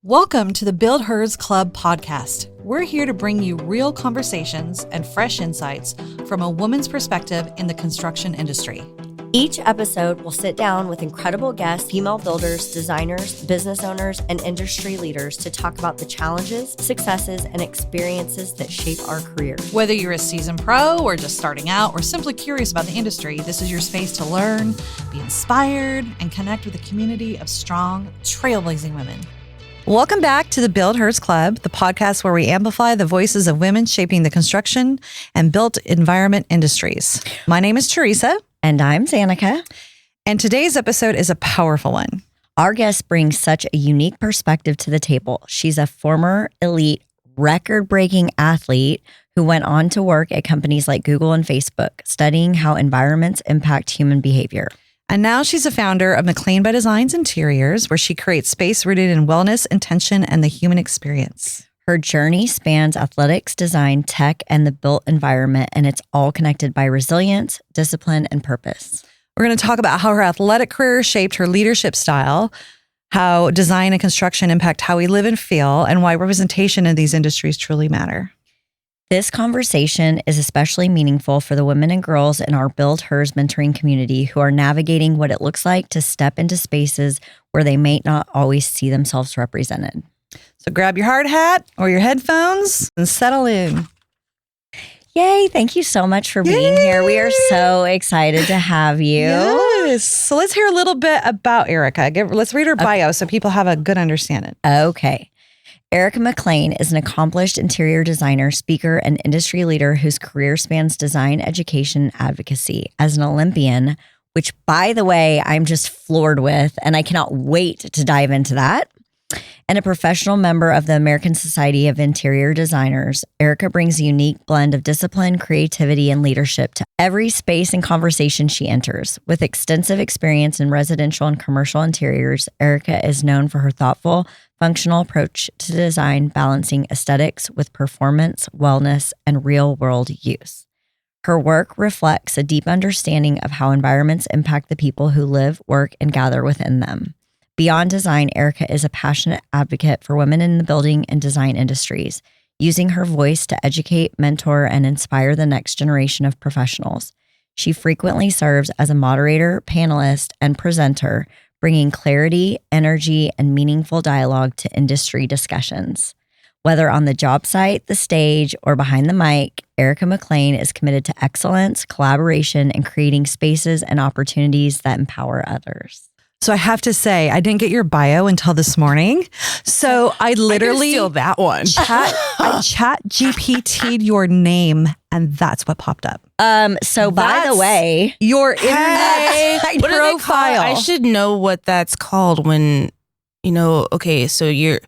Welcome to the BuildHERS Club podcast. We're here to bring you real conversations and fresh insights from a woman's perspective in the construction industry. Each episode will sit down with incredible guests, female builders, designers, business owners, and industry leaders to talk about the challenges, successes, and experiences that shape our careers. Whether you're a seasoned pro or just starting out or simply curious about the industry, this is your space to learn, be inspired, and connect with a community of strong, trailblazing women. Welcome back to the BuildHERS Club, the podcast where we amplify the voices of women shaping the construction and built environment industries. My name is Teresa. And I'm Zanika. And today's episode is a powerful one. Our guest brings such a unique perspective to the table. She's a former elite, record-breaking athlete who went on to work at companies like Google and Facebook, studying how environments impact human behavior. And now she's a founder of McLain by Design's Interiors, where she creates space rooted in wellness, intention, and the human experience. Her journey spans athletics, design, tech, and the built environment, and it's all connected by resilience, discipline, and purpose. We're going to talk about how her athletic career shaped her leadership style, how design and construction impact how we live and feel, and why representation in these industries truly matter. This conversation is especially meaningful for the women and girls in our BuildHERS mentoring community who are navigating what it looks like to step into spaces where they may not always see themselves represented. So grab your hard hat or your headphones and settle in. Yay. Thank you so much for being here. We are so excited to have you. Yes. So let's hear a little bit about Erica. Let's read her bio so people have a good understanding. Okay. Erica McLain is an accomplished interior designer, speaker, and industry leader whose career spans design, education, and advocacy. As an Olympian, which, by the way, I'm just floored with, and I cannot wait to dive into that, and a professional member of the American Society of Interior Designers, Erica brings a unique blend of discipline, creativity, and leadership to every space and conversation she enters. With extensive experience in residential and commercial interiors, Erica is known for her thoughtful, functional approach to design, balancing aesthetics with performance, wellness, and real-world use. Her work reflects a deep understanding of how environments impact the people who live, work, and gather within them. Beyond design, Erica is a passionate advocate for women in the building and design industries, using her voice to educate, mentor, and inspire the next generation of professionals. She frequently serves as a moderator, panelist, and presenter, bringing clarity, energy, and meaningful dialogue to industry discussions. Whether on the job site, the stage, or behind the mic, Erica McLain is committed to excellence, collaboration, and creating spaces and opportunities that empower others. So I have to say, I didn't get your bio until this morning. So I literally steal that one. I chat GPT'd your name, and that's what popped up. So by the way, your internet What are they called? profile. I should know what that's called when, okay, so what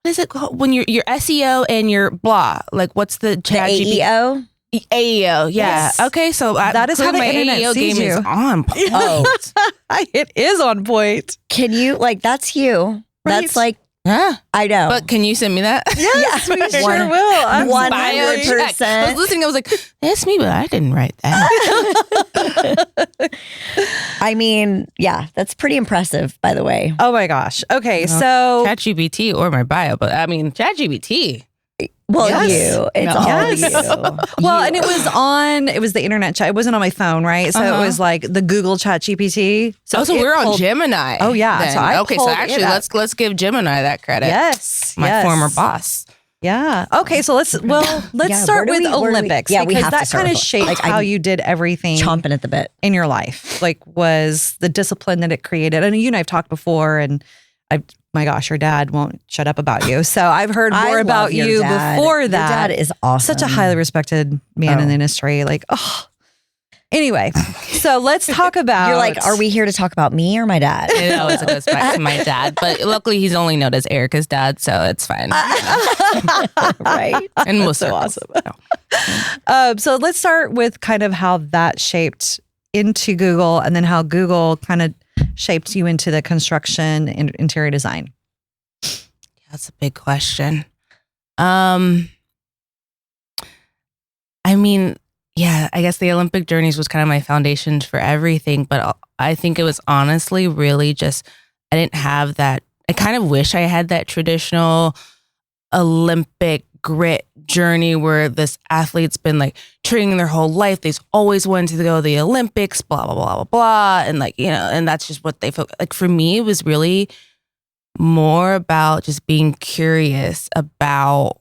is it called? When your SEO and your blah, like what's the chat the AEO? AEO, yeah. Yes. Okay, so That is how the my internet AEO sees game you. is on point. Oh, It is on point. can you, that's you. Right. That's like, Yeah. I know. But can you send me that? Yes, we sure One- will. I'm one- sorry. 100%. I was listening, I was like, that's me, but I didn't write that. I mean, yeah, that's pretty impressive, by the way. Oh my gosh. Okay, Well, so ChatGPT or my bio, but I mean, ChatGPT. Well, Yes. you. It's No. all Yes. you. well, You. and it was the internet chat. It wasn't on my phone, right? So Uh-huh. it was like the Google Chat GPT. So it we're on pulled- Gemini. Oh, yeah. then. So I okay, so pulled actually it up. let's give Gemini that credit. Yes, My yes. former boss. Yeah. Okay. So let's Yeah, start where with do we- Olympics. yeah, we because have to that start kind of with- shaped like, how I'm you did everything chomping at the bit. in your life. Like, was the discipline that it created. I know you and I've talked before, and my gosh, your dad won't shut up about you. So I've heard I more love about your you dad. before Your that. dad is awesome. Such a highly respected man in Oh. the industry. Like, oh. Anyway, so let's talk about. You're like, are we here to talk about me or my dad? It always goes back to my dad, but luckily he's only known as Erica's dad, so it's fine. Right. And most so circles. awesome. So let's start with kind of how that shaped into Google, and then how Google kind of shaped you into the construction and interior design. That's a big question. I mean, yeah, I guess the Olympic journeys was kind of my foundation for everything, but I think it was honestly really just, I didn't have that I kind of wish I had that traditional Olympic grit journey where this athlete's been like training their whole life. They've always wanted to go to the Olympics, blah, blah, blah, blah, blah. And like, and that's just what they felt like. For me, it was really more about just being curious about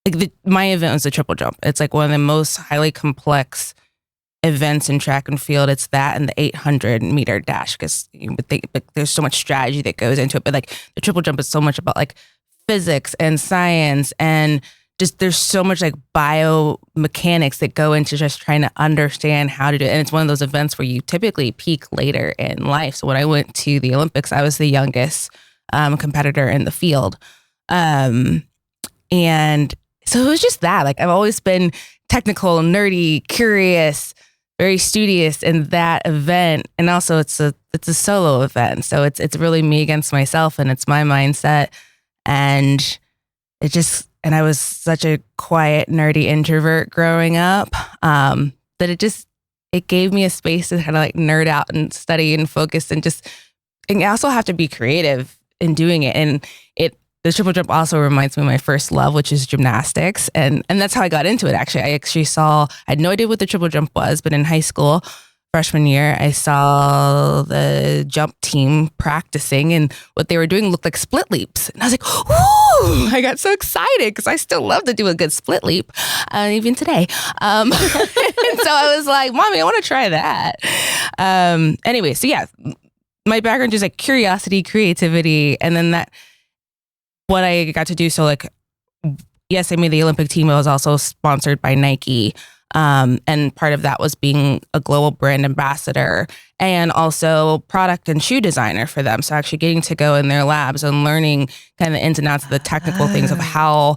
like my event was the triple jump. It's like one of the most highly complex events in track and field. It's that and the 800-meter dash, because you would think like, there's so much strategy that goes into it. But like the triple jump is so much about like physics and science, and just there's so much like biomechanics that go into just trying to understand how to do it. And it's one of those events where you typically peak later in life. So when I went to the Olympics, I was the youngest competitor in the field. And so it was just that, like I've always been technical, nerdy, curious, very studious in that event. And also it's a solo event. So it's really me against myself, and it's my mindset. And I was such a quiet, nerdy introvert growing up, that it gave me a space to kind of like nerd out and study and focus and you also have to be creative in doing it. And the triple jump also reminds me of my first love, which is gymnastics. And that's how I got into it. Actually, I had no idea what the triple jump was, but in high school, freshman year, I saw the jump team practicing, and what they were doing looked like split leaps. And I was like, ooh, I got so excited because I still love to do a good split leap, even today. And so I was like, Mommy, I want to try that. Anyway, so yeah, my background is like curiosity, creativity, and then what I got to do. So like, yes, I made the Olympic team. I was also sponsored by Nike. And part of that was being a global brand ambassador and also product and shoe designer for them. So actually getting to go in their labs and learning kind of the ins and outs of the technical things of how,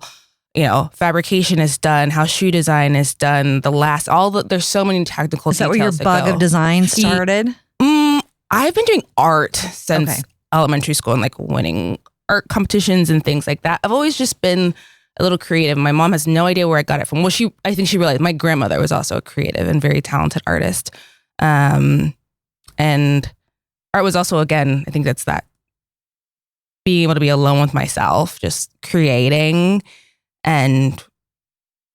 fabrication is done, how shoe design is done, there's so many technical details. Is that where your bug of design started? I've been doing art since elementary school and like winning art competitions and things like that. I've always just been a little creative. My mom has no idea where I got it from. Well, I think she realized my grandmother was also a creative and very talented artist. And art was also, again, I think that's that being able to be alone with myself, just creating and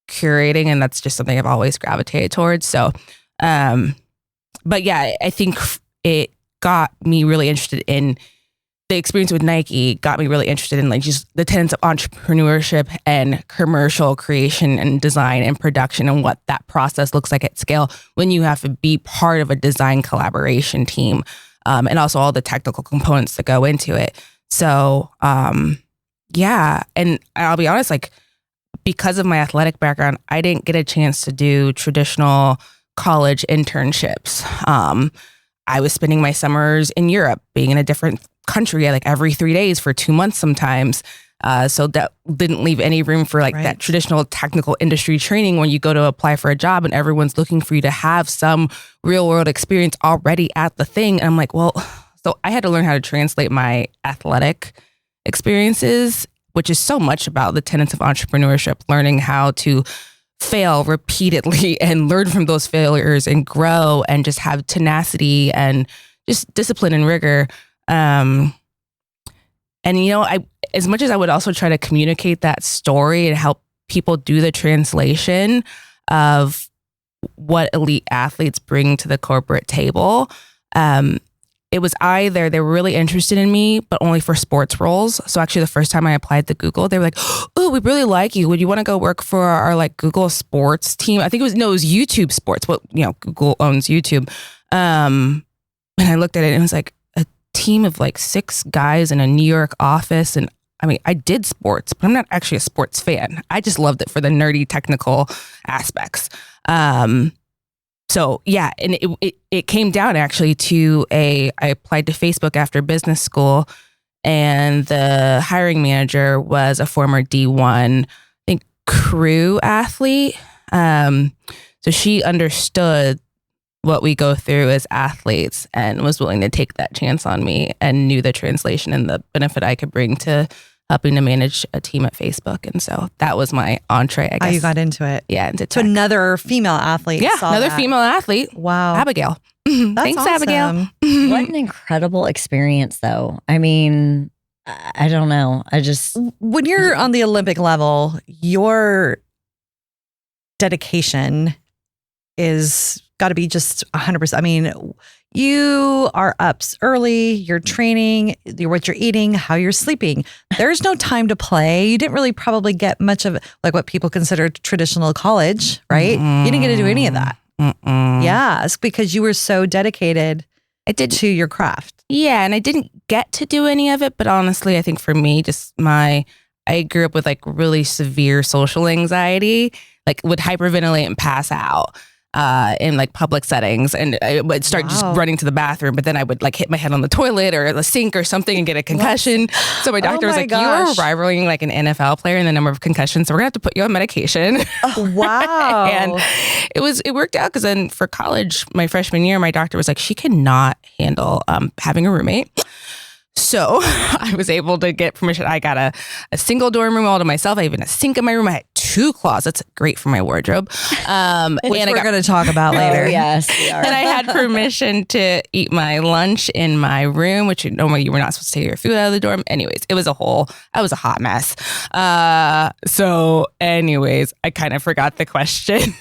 curating. And that's just something I've always gravitated towards. So, but yeah, I think it got me really interested in the experience with Nike, got me really interested in like just the tenets of entrepreneurship and commercial creation and design and production and what that process looks like at scale when you have to be part of a design collaboration team, and also all the technical components that go into it. So, yeah. And I'll be honest, like because of my athletic background, I didn't get a chance to do traditional college internships. I was spending my summers in Europe, being in a different country like every 3 days for 2 months sometimes. So that didn't leave any room for like that traditional technical industry training when you go to apply for a job and everyone's looking for you to have some real world experience already at the thing. And I'm like, well, so I had to learn how to translate my athletic experiences, which is so much about the tenets of entrepreneurship, learning how to fail repeatedly and learn from those failures and grow and just have tenacity and just discipline and rigor. And I, as much as I would also try to communicate that story and help people do the translation of what elite athletes bring to the corporate table, it was either they were really interested in me, but only for sports roles. So actually the first time I applied to Google, they were like, oh, we really like you. Would you want to go work for our like Google sports team? I think it was YouTube sports. Well, Google owns YouTube. And I looked at it and it was like a team of like 6 guys in a New York office. And I mean, I did sports, but I'm not actually a sports fan. I just loved it for the nerdy technical aspects. So yeah, and it came down actually to I applied to Facebook after business school, and the hiring manager was a former D1, I think, crew athlete. So she understood what we go through as athletes and was willing to take that chance on me and knew the translation and the benefit I could bring to helping to manage a team at Facebook. And so that was my entree, I guess. Oh, you got into it. Yeah. Into to another female athlete. Yeah. Another female athlete. Wow. Abigail. Thanks, awesome. Abigail. What an incredible experience, though. I mean, I don't know. When you're on the Olympic level, your dedication is got to be just 100%. I mean, you are up early, you're training, what you're eating, how you're sleeping. There's no time to play. You didn't really probably get much of like what people consider traditional college, right? You didn't get to do any of that. Yeah, it's because you were so dedicated to your craft. Yeah, and I didn't get to do any of it, but honestly, I think for me, I grew up with like really severe social anxiety, like would hyperventilate and pass out in like public settings, and I would start just running to the bathroom, but then I would like hit my head on the toilet or the sink or something and get a concussion. So my doctor was like, "You are rivaling like an NFL player in the number of concussions, so we're gonna have to put you on medication." Wow. And it worked out because then for college, my freshman year, my doctor was like, "She cannot handle having a roommate." So I was able to get permission. I got a single dorm room all to myself. I even had a sink in my room. I had 2 closets, great for my wardrobe. Which we're going to talk about later. Yes, we are. And I had permission to eat my lunch in my room, which normally you were not supposed to take your food out of the dorm. Anyways, I was a hot mess. So anyways, I kind of forgot the question.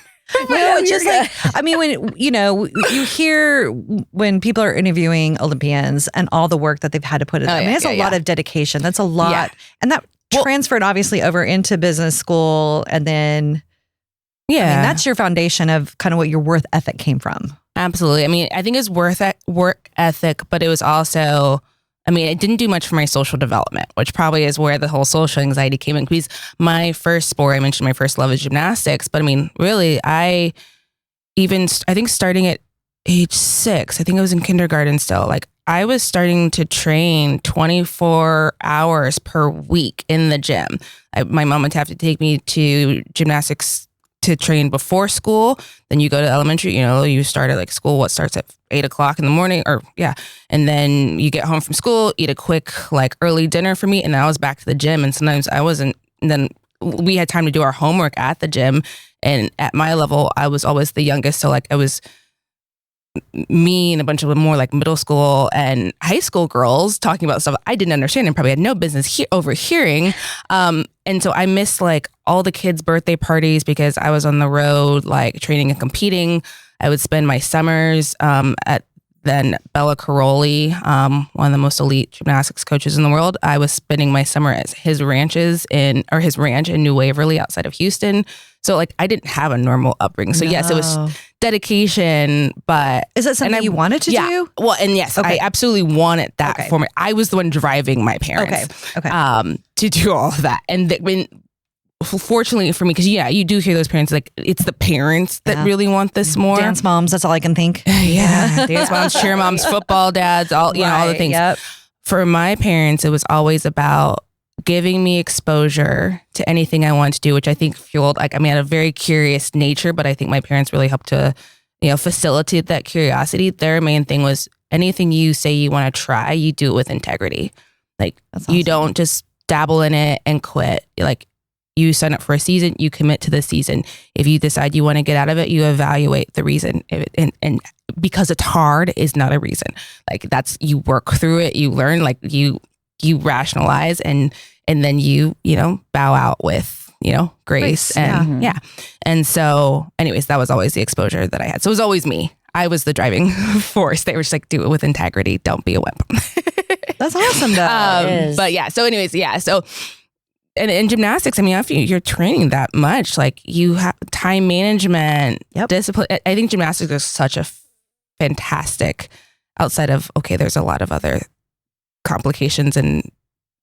No, it's just like, I mean, when, you hear when people are interviewing Olympians and all the work that they've had to put in. I mean, that's a lot of dedication. That's a lot. Yeah. And that transferred obviously over into business school. And then, I mean, that's your foundation of kind of what your work ethic came from. Absolutely. I mean, I think it's work ethic, but it was also, I mean, it didn't do much for my social development, which probably is where the whole social anxiety came in. Because my first sport, I mentioned my first love is gymnastics. But I mean, really, I think starting at age 6, I think I was in kindergarten still, like I was starting to train 24 hours per week in the gym. My mom would have to take me to gymnastics to train before school. Then you go to elementary, you start at like school, what starts at 8:00 in the morning and then you get home from school, eat a quick like early dinner for me. And then I was back to the gym. And sometimes I wasn't, and then we had time to do our homework at the gym. And at my level, I was always the youngest. So like I was me and a bunch of more like middle school and high school girls talking about stuff I didn't understand and probably had no business overhearing. And so I missed like all the kids' birthday parties because I was on the road, like training and competing. I would spend my summers at then Bella Caroli, one of the most elite gymnastics coaches in the world. I was spending my summer at his ranch in New Waverly outside of Houston. So like I didn't have a normal upbringing. So yes, it was dedication, but is it something you wanted to do? Well, and yes, I absolutely wanted that for me. I was the one driving my parents to do all of that. And fortunately for me, because you do hear those parents, like it's the parents that really want this more. Dance moms, that's all I can think. Dance moms, cheer moms, football dads, all all the things. Yep. For my parents, it was always about giving me exposure to anything I wanted to do, which I think fueled, like, I mean, I had a very curious nature, but I think my parents really helped to, facilitate that curiosity. Their main thing was anything you say you want to try, you do it with integrity. Like you don't just dabble in it and quit. Like you sign up for a season, you commit to the season. If you decide you want to get out of it, you evaluate the reason. And because it's hard is not a reason. Like you work through it, you learn, like you rationalize and then you bow out with, grace. And And so anyways, that was always the exposure that I had. So it was always me. I was the driving force. They were just like, do it with integrity. Don't be a wimp. That's awesome though. But yeah, so anyways, so and in gymnastics, I mean, after you're training that much, like you have time management, discipline. I think gymnastics is such a fantastic, outside of, there's a lot of other complications and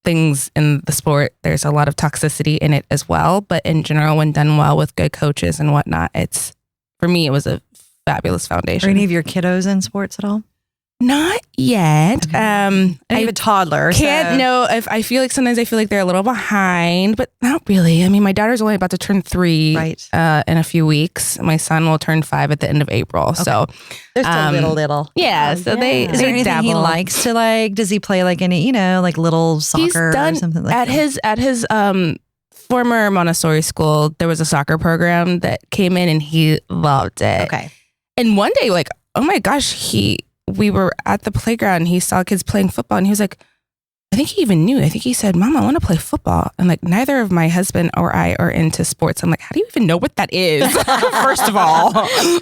things in the sport. There's a lot of toxicity in it as well. But in general, when done well with good coaches and whatnot, for me, it was a fabulous foundation. Are any of your kiddos in sports at all? Not yet. I have a toddler. Can't know if I feel like sometimes I feel like they're a little behind, but not really. I mean, my daughter's only about to turn 3 in a few weeks. My son will turn 5 at the end of April. Okay. So they're still little. Yeah. So they Is there anything dabble. he likes to like? Does he play like any, like little soccer or something like that? At his former Montessori school, there was a soccer program that came in and he loved it. Okay. And one day, like, oh my gosh, we were at the playground and he saw kids playing football and he was like, I think he even knew. I think he said, Mom, I want to play football. And like, neither of my husband or I are into sports. I'm like, how do you even know what that is? First of all. You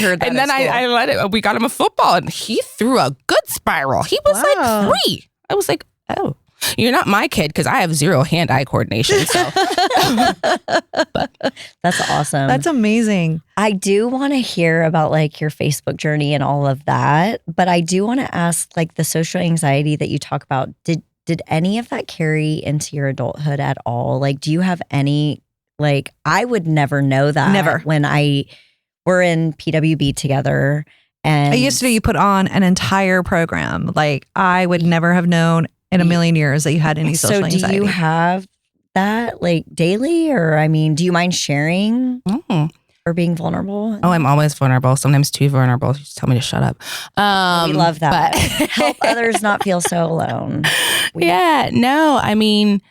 heard that. And then I let it, we got him a football and he threw a good spiral. He was like 3. I was like, oh. You're not my kid because I have 0 hand-eye coordination. So. That's awesome. That's amazing. I do want to hear about like your Facebook journey and all of that, but I do want to ask like the social anxiety that you talk about. Did any of that carry into your adulthood at all? Like, do you have any? Like, I would never know that. Never. When we're in PWB together, and yesterday you put on an entire program. Like, I would never have known in a million years that you had any social anxiety. So do you have that like daily, or I mean, do you mind sharing or being vulnerable? Oh, I'm always vulnerable. Sometimes too vulnerable. You just tell me to shut up. We love that. But help others not feel so alone. No, I mean,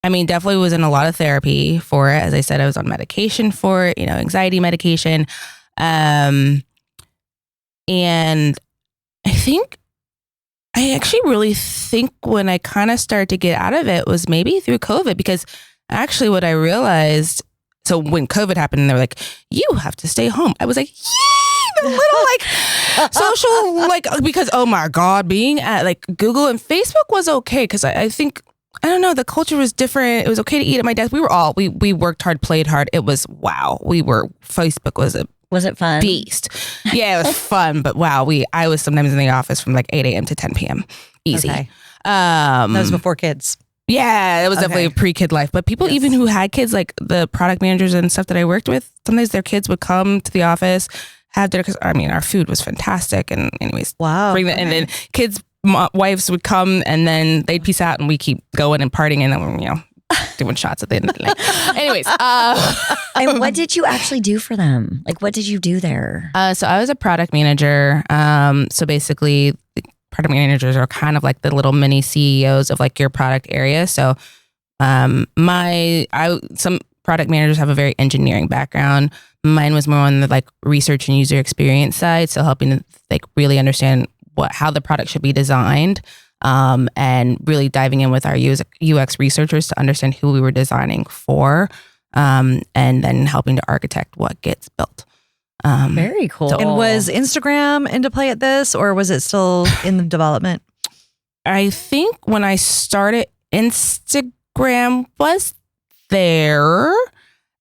definitely was in a lot of therapy for it. As I said, I was on medication for it, anxiety medication. And I actually really think when I kind of started to get out of it was maybe through COVID, because actually what I realized, so when COVID happened and they were like, you have to stay home. I was like, yay, the little like social, like, because, oh my God, being at like Google and Facebook was okay. Because I think, I don't know, the culture was different. It was okay to eat at my desk. We worked hard, played hard. It was, wow. Facebook was it fun? Beast. Yeah, it was fun, but wow, I was sometimes in the office from like 8 a.m. to 10 p.m. Easy. Okay. That was before kids. Yeah, it was definitely a pre-kid life. But people even who had kids, like the product managers and stuff that I worked with, sometimes their kids would come to the office, have dinner, because our food was fantastic. And anyways, wow. And then kids' wives would come and then they'd peace out and we keep going and partying and then, doing shots at the end of the night. Anyways. And what did you actually do for them? Like, what did you do there? So I was a product manager. So basically, product managers are kind of like the little mini CEOs of like your product area. So some product managers have a very engineering background. Mine was more on the like research and user experience side. So helping to like really understand how the product should be designed. And really diving in with our UX researchers to understand who we were designing for, and then helping to architect what gets built. Very cool. And was Instagram into play at this, or was it still in the development? I think when I started, Instagram was there.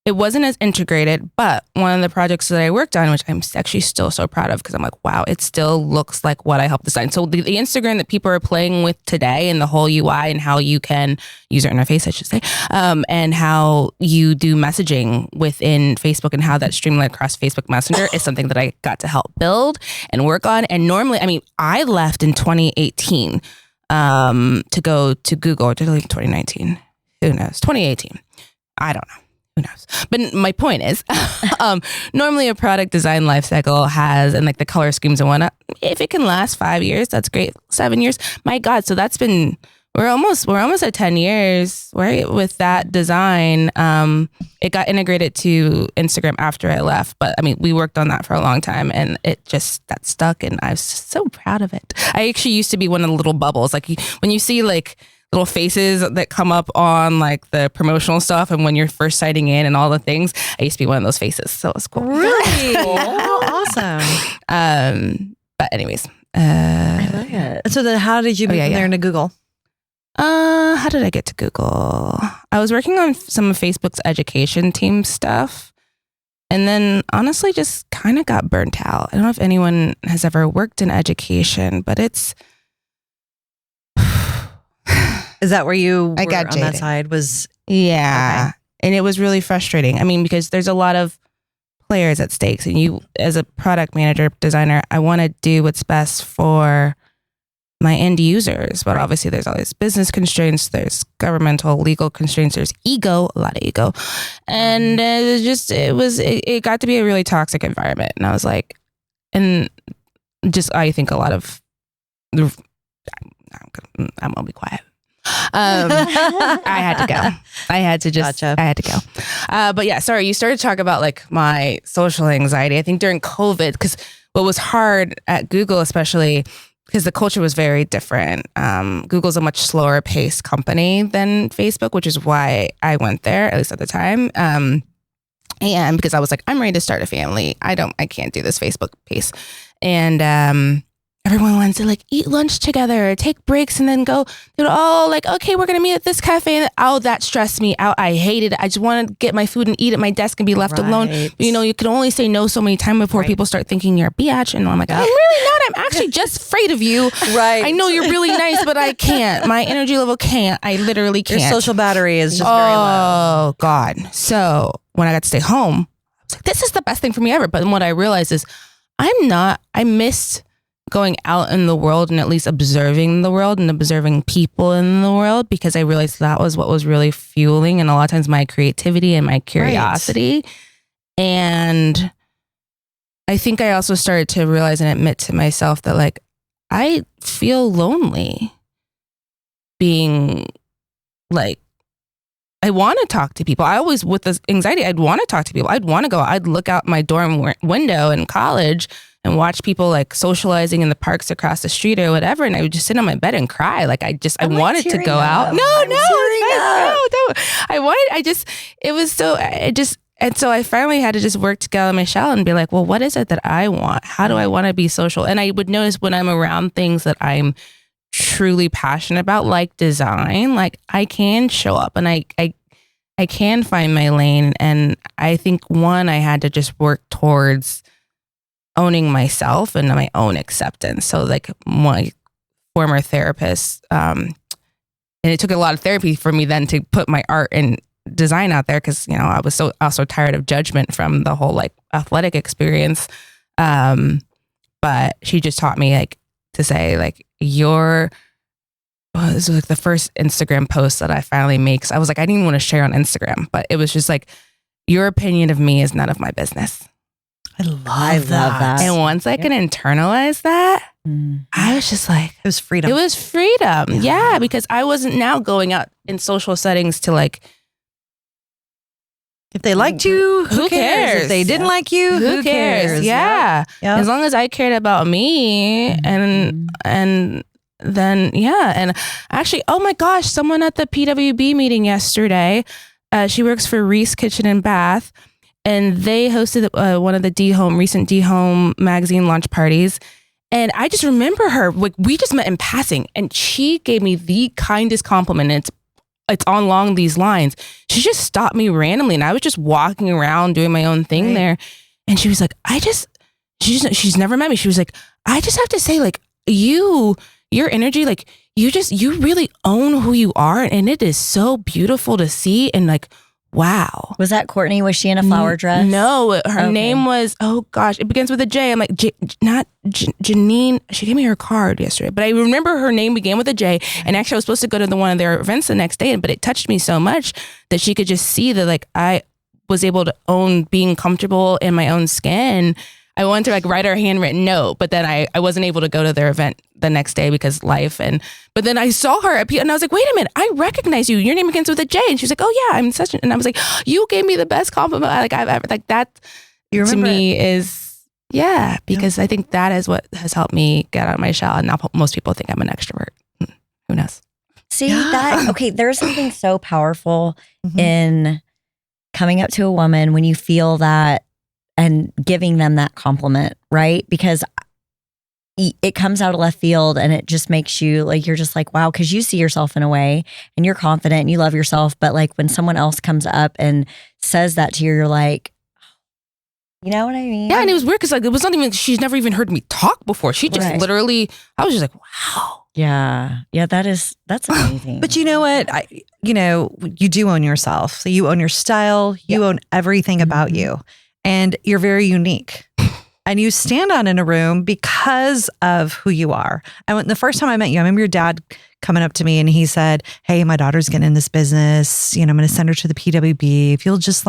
It wasn't as integrated, but one of the projects that I worked on, which I'm actually still so proud of, because I'm like, wow, it still looks like what I helped design. So the Instagram that people are playing with today and the whole UI and how you can, user interface, I should say, and how you do messaging within Facebook and how that's streamlined across Facebook Messenger is something that I got to help build and work on. And normally, I left in 2018 to go to Google. Or did I leave in 2019? Who knows? 2018. I don't know. Who knows? But my point is, normally a product design lifecycle has, and like the color schemes and whatnot, if it can last 5 years, that's great. 7 years, my God. So that's been, we're almost at 10 years, right? With that design, it got integrated to Instagram after I left. But we worked on that for a long time and that stuck, and I was so proud of it. I actually used to be one of the little bubbles. Like when you see like little faces that come up on like the promotional stuff, and when you're first sighting in and all the things, I used to be one of those faces. So it was cool. Really? Awesome. But anyways, I love it. So then how did you move from there into Google? How did I get to Google? I was working on some of Facebook's education team stuff, and then honestly just kind of got burnt out. I don't know if anyone has ever worked in education, but it's Is that where you I got on jaded. that side? Was yeah. Okay. And it was really frustrating. Because there's a lot of players at stakes, and you, as a product manager, designer, I want to do what's best for my end users. But obviously there's all these business constraints, there's governmental, legal constraints, there's ego, a lot of ego. And it got to be a really toxic environment. And I was like, and just, I think a lot of, I'm gonna be quiet. I had to go. I had to go. But yeah, sorry, you started to talk about like my social anxiety. I think during COVID, because what was hard at Google, especially because the culture was very different. Google's a much slower paced company than Facebook, which is why I went there, at least at the time. And because I was like, I'm ready to start a family. I can't do this Facebook pace. And everyone wanted to like eat lunch together, take breaks, and then go. They were all like, okay, we're going to meet at this cafe. Oh, that stressed me out. I hated it. I just wanted to get my food and eat at my desk and be left alone. You know, you can only say no so many times before people start thinking you're a biatch. And I'm like, I'm really not. I'm actually just afraid of you. Right. I know you're really nice, but I can't. My energy level can't. I literally can't. Your social battery is just very low. Oh, God. So when I got to stay home, I was like, this is the best thing for me ever. But then what I realized is I missed going out in the world and at least observing the world and observing people in the world, because I realized that was what was really fueling and a lot of times my creativity and my curiosity. Right. And I think I also started to realize and admit to myself that like, I feel lonely being like, I want to talk to people. I always, with this anxiety, I'd want to talk to people. I'd want to go. I'd look out my dorm window in college and watch people like socializing in the parks across the street or whatever. And I would just sit on my bed and cry. Like I wanted to go out. And so I finally had to just work to get out of my shell and be like, well, what is it that I want? How do I want to be social? And I would notice when I'm around things that I'm truly passionate about, like design, like I can show up and I can find my lane. And I think I had to just work towards owning myself and my own acceptance. So like my former therapist, and it took a lot of therapy for me then to put my art and design out there, because you know I was so also tired of judgment from the whole like athletic experience. But she just taught me like to say like this was like the first Instagram post that I finally make. So I was like, I didn't even want to share on Instagram, but it was just like, your opinion of me is none of my business. I love that. And once I can internalize that, I was just like, it was freedom. It was freedom. Yeah, because I wasn't now going out in social settings to like, if they liked you, who cares? If they didn't like you, who cares? Yeah. Yep. As long as I cared about me and then, yeah. And actually, oh my gosh, someone at the PWB meeting yesterday, she works for Reese Kitchen and Bath, and they hosted one of the recent D-Home magazine launch parties. And I just remember her, like we just met in passing, and she gave me the kindest compliment. And it's along these lines. She just stopped me randomly, and I was just walking around doing my own thing there. And she was like, she's never met me. She was like, I just have to say, like, your energy, like you really own who you are. And it is so beautiful to see. And like, wow. Was that Courtney? Was she in a flower dress? No, her name was, oh gosh, it begins with a J. I'm like, not Janine. She gave me her card yesterday, but I remember her name began with a J. And actually I was supposed to go to one of their events the next day, but it touched me so much that she could just see that like I was able to own being comfortable in my own skin. I wanted to like write her a handwritten note, but then I wasn't able to go to their event the next day because life. But then I saw her at and I was like, wait a minute, I recognize you. Your name begins with a J. And she was like, oh yeah, I'm such an, and I was like, you gave me the best compliment like I've ever, like that to me is, yeah, because I think that is what has helped me get out of my shell. And now most people think I'm an extrovert. Who knows? See there's something so powerful in coming up to a woman when you feel that and giving them that compliment, right? Because it comes out of left field and it just makes you like, you're just like, wow, because you see yourself in a way and you're confident and you love yourself. But like when someone else comes up and says that to you, you're like, you know what I mean? Yeah, and it was weird because like it was not even, she's never even heard me talk before. She just literally, I was just like, wow. Yeah, that's amazing. But you know what? You do own yourself. So you own your style. You own everything about you. and you're very unique. And you stand out in a room because of who you are. And the first time I met you, I remember your dad coming up to me and he said, hey, my daughter's getting in this business. I'm going to send her to the PWB. If you'll just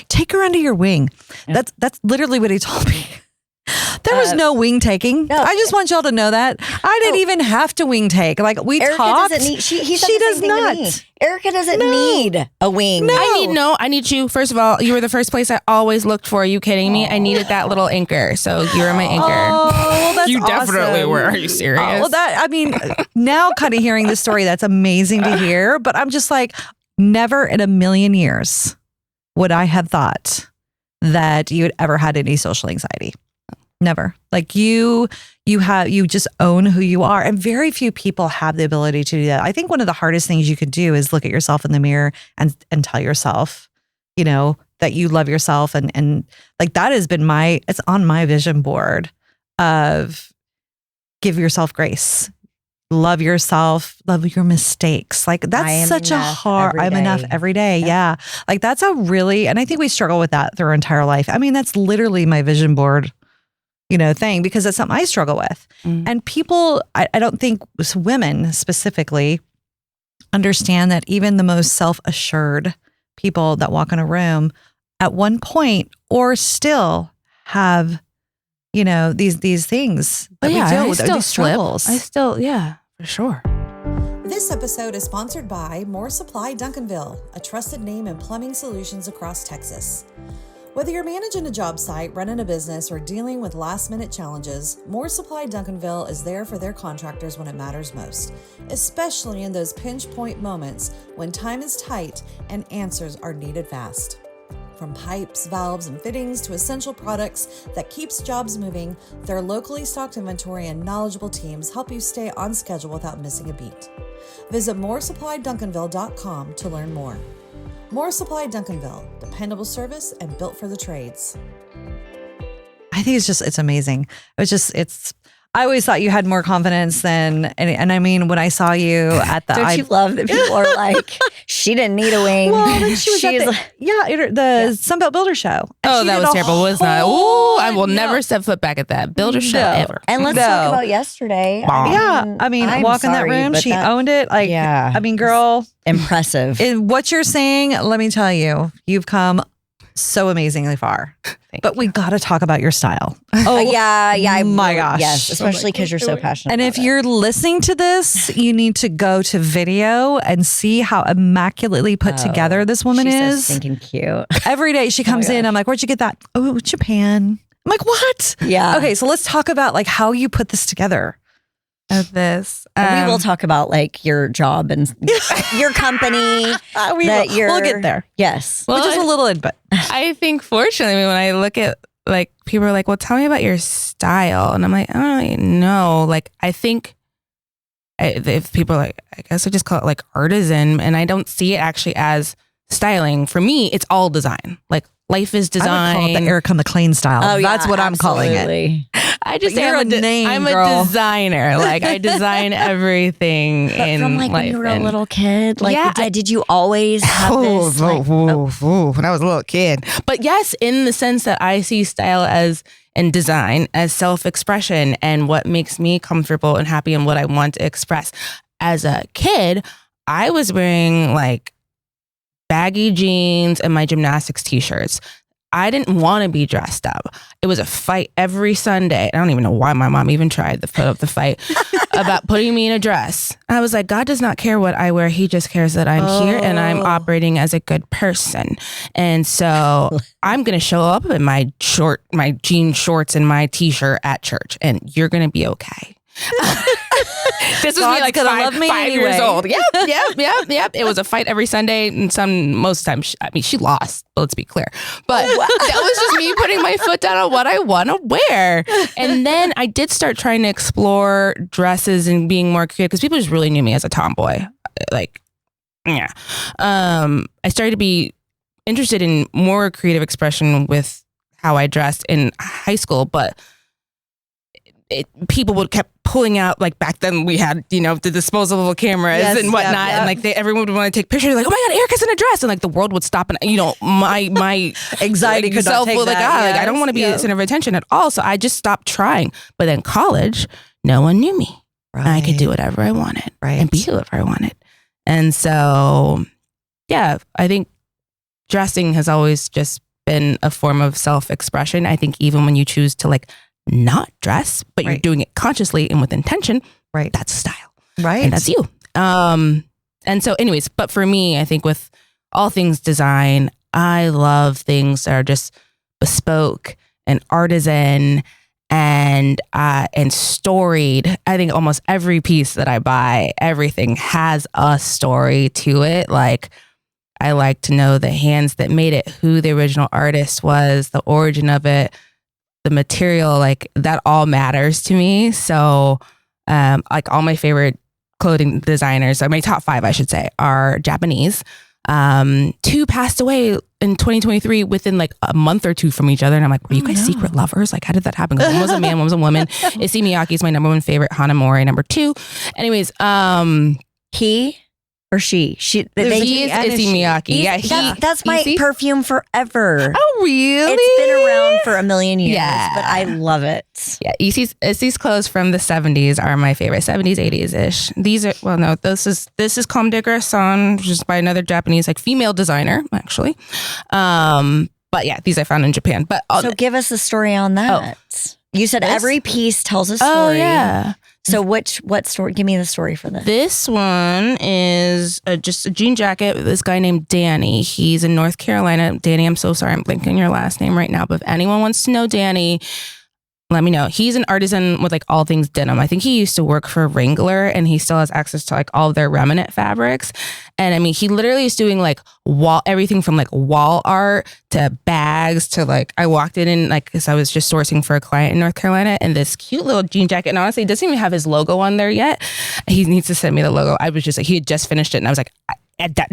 take her under your wing. Yeah. That's literally what he told me. There was no wing taking. No. I just want y'all to know that. I didn't even have to wing take. We Erica talked. Doesn't need, she does not. Erica doesn't need a wing. No. I need you. First of all, you were the first place I always looked for. Are you kidding me? I needed that little anchor. So you were my anchor. Oh, well, that's you awesome. Definitely were. Are you serious? Now kind of hearing the story, that's amazing to hear. But I'm just never in a million years would I have thought that you had ever had any social anxiety. Never. You just own who you are. And very few people have the ability to do that. I think one of the hardest things you could do is look at yourself in the mirror and tell yourself, that you love yourself. And that has been it's on my vision board of give yourself grace. Love yourself, love your mistakes. That's such a hard, I'm enough every day. Yeah. That's a really, and I think we struggle with that through our entire life. That's literally my vision board thing, because that's something I struggle with. And people, I don't think women specifically understand that even the most self-assured people that walk in a room at one point or still have, these things that we deal with, these struggles. For sure. This episode is sponsored by More Supply Duncanville, a trusted name in plumbing solutions across Texas. Whether you're managing a job site, running a business, or dealing with last-minute challenges, More Supply Duncanville is there for their contractors when it matters most, especially in those pinch point moments when time is tight and answers are needed fast. From pipes, valves, and fittings to essential products that keeps jobs moving, their locally stocked inventory and knowledgeable teams help you stay on schedule without missing a beat. Visit moresupply.duncanville.com to learn more. More Supply Duncanville, dependable service and built for the trades. I think it's amazing. I always thought you had more confidence than, and I mean, when I saw you at the, don't you love that people are like, she didn't need a wing. Well, then she was at the Sunbelt Builder Show. Oh, that was terrible, wasn't it? Oh, I will never step foot back at that Builder Show ever. And let's talk about yesterday. I'm walking that room. She owned it. Girl, impressive. What you're saying, let me tell you, you've come so amazingly far. But we got to talk about your style. Oh, yeah. My gosh. Yes, especially because you're so passionate. And if you're listening to this, you need to go to video and see how immaculately put together this woman is. She's so stinking cute. Every day she comes in, I'm like, where'd you get that? Oh, Japan. I'm like, what? Yeah. Okay, so let's talk about how you put this together. Of this. We will talk about your job and your company. We'll get there. Yes. Well, just a little input. I think fortunately when I look at people are like, well, tell me about your style. And I'm like, I don't really know. I think if people are like, I guess I just call it artisan, and I don't see it actually as styling. For me, it's all design. Life is design. I would call it the Erica McLain style. Oh, that's what I'm calling it. I just say I'm a designer. I design everything in from life. When you were a little kid. Did you always have this? When I was a little kid. But yes, in the sense that I see style and design as self-expression and what makes me comfortable and happy and what I want to express. As a kid, I was wearing baggy jeans and my gymnastics t-shirts. I didn't want to be dressed up. It was a fight every Sunday. I don't even know why my mom even tried to put up the fight about putting me in a dress. I was like, God does not care what I wear. He just cares that I'm here and I'm operating as a good person. And so I'm going to show up in my jean shorts and my t-shirt at church, and you're going to be okay. This was me five years old. Yep. It was a fight every Sunday, and most times, she lost. Let's be clear, but that was just me putting my foot down on what I want to wear. And then I did start trying to explore dresses and being more creative because people just really knew me as a tomboy. I started to be interested in more creative expression with how I dressed in high school, but people would kept pulling out, like back then we had, the disposable cameras and whatnot. And like everyone would want to take pictures like, oh my God, Erica's in a dress. And like the world would stop. And, my anxiety could not take like, that. I don't want to be the center of attention at all. So I just stopped trying. But then college, no one knew me. Right. I could do whatever I wanted and be whoever I wanted. And so, I think dressing has always just been a form of self-expression. I think even when you choose to like not dress, but you're doing it consciously and with intention, that's style. Right. And that's you. And so anyways, but for me, I think with all things design, I love things that are just bespoke and artisan and storied. I think almost every piece that I buy, everything has a story to it. Like I like to know the hands that made it, who the original artist was, the origin of it, the material, like that all matters to me. So like all my favorite clothing designers, my top 5, I should say, are Japanese. 2 passed away in 2023 within like a month or 2 from each other. And I'm like, were you guys secret lovers? Like, how did that happen? Because one was a man, one was a woman. Issey Miyake is my number 1 favorite. Hanamori, number 2. Anyways, he or she? He is Issey Miyake. Yeah, that's my perfume forever. Oh, really? It's been around for a million years, but I love it. Yeah, Issey's clothes from the 70s are my favorite. 70s, 80s-ish. These are, this is Comme des Garçons, which is by another Japanese, like female designer, actually. But yeah, these I found in Japan. But so give us a story on that. You said every piece tells a story. Oh, yeah. So what story? Give me the story for this. This one is just a jean jacket with this guy named Danny. He's in North Carolina. Danny, I'm so sorry I'm blanking your last name right now. But if anyone wants to know Danny, let me know. He's an artisan with like all things denim. I think he used to work for Wrangler and he still has access to like all of their remnant fabrics. And I mean, he literally is doing like everything from like wall art to bags to like, I walked in like, cause I was just sourcing for a client in North Carolina and this cute little jean jacket. And honestly, it doesn't even have his logo on there yet. He needs to send me the logo. I was just like, he had just finished it and I was like,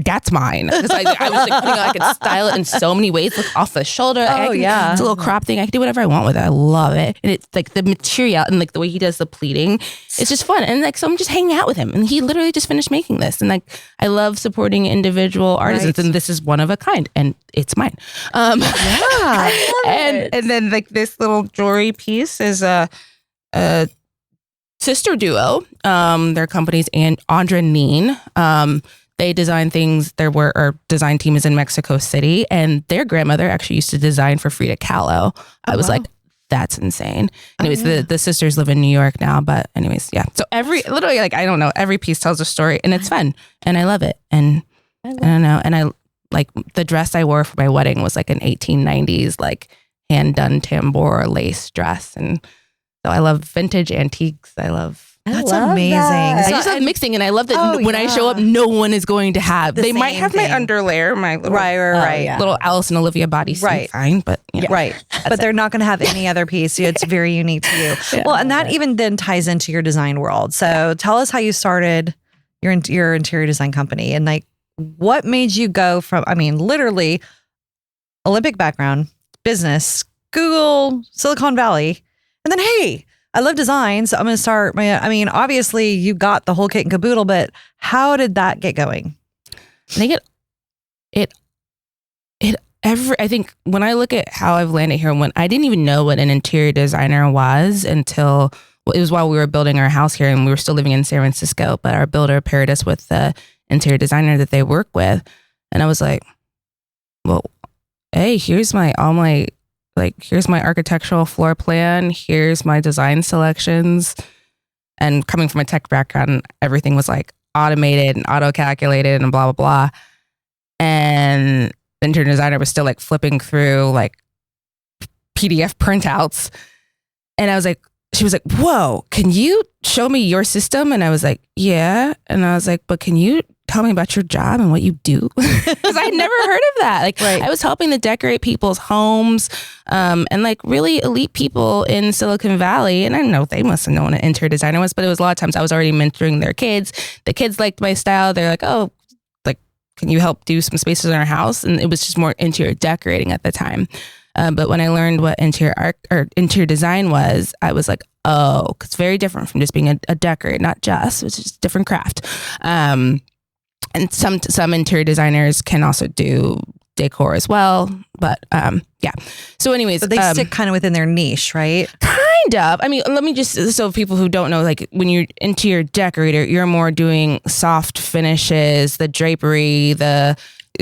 that's mine. I was like, I could style it in so many ways. Look off the shoulder. It's a little crop thing. I can do whatever I want with it. I love it. And it's like the material and like the way he does the pleating. It's just fun. And like, so I'm just hanging out with him. And he literally just finished making this. And like, I love supporting individual artisans. And this is one of a kind. And it's mine. And then like this little jewelry piece is a sister duo. Their company's Andra Neen. They design things. Our design team is in Mexico City, and their grandmother actually used to design for Frida Kahlo. I was like, that's insane. Anyways, the sisters live in New York now, but anyways, yeah. So literally, like, I don't know, every piece tells a story, and it's fun, and I love it. And I don't know, and I like the dress I wore for my wedding was like an 1890s like hand done tambour lace dress, and so I love vintage antiques. That's amazing. I just love mixing, and I love that when I show up, no one is going to have. They might have my underlayer, my little little Alice and Olivia bodysuit, fine, but but they're not going to have any other piece. It's very unique to you. Well, and that even then ties into your design world. So tell us how you started your interior design company, and like what made you go from, I mean, literally Olympic background, business, Google, Silicon Valley, and then hey, I love design, so I'm going to start obviously you got the whole kit and caboodle, but how did that get going? I think I think when I look at how I've landed here, when I didn't even know what an interior designer was until it was while we were building our house here and we were still living in San Francisco, but our builder paired us with the interior designer that they work with. And I was like, well, hey, here's my architectural floor plan. Here's my design selections. And coming from a tech background, everything was like automated and auto-calculated and blah, blah, blah. And the interior designer was still like flipping through like PDF printouts. And she was like, whoa, can you show me your system? And I was like, yeah. And I was like, but can you tell me about your job and what you do? Because I'd never heard of that. Like I was helping to decorate people's homes and like really elite people in Silicon Valley. And I don't know, they must have known what an interior designer was, but it was a lot of times I was already mentoring their kids. The kids liked my style. They're like, oh, like can you help do some spaces in our house? And it was just more interior decorating at the time. But when I learned what interior design was, I was like, oh, it's very different from just being a decorator, it's just a different craft. And some interior designers can also do decor as well. But yeah. So anyways. But they stick kind of within their niche, right? Kind of. I mean, let me just, so people who don't know, like when you're interior decorator, you're more doing soft finishes, the drapery, the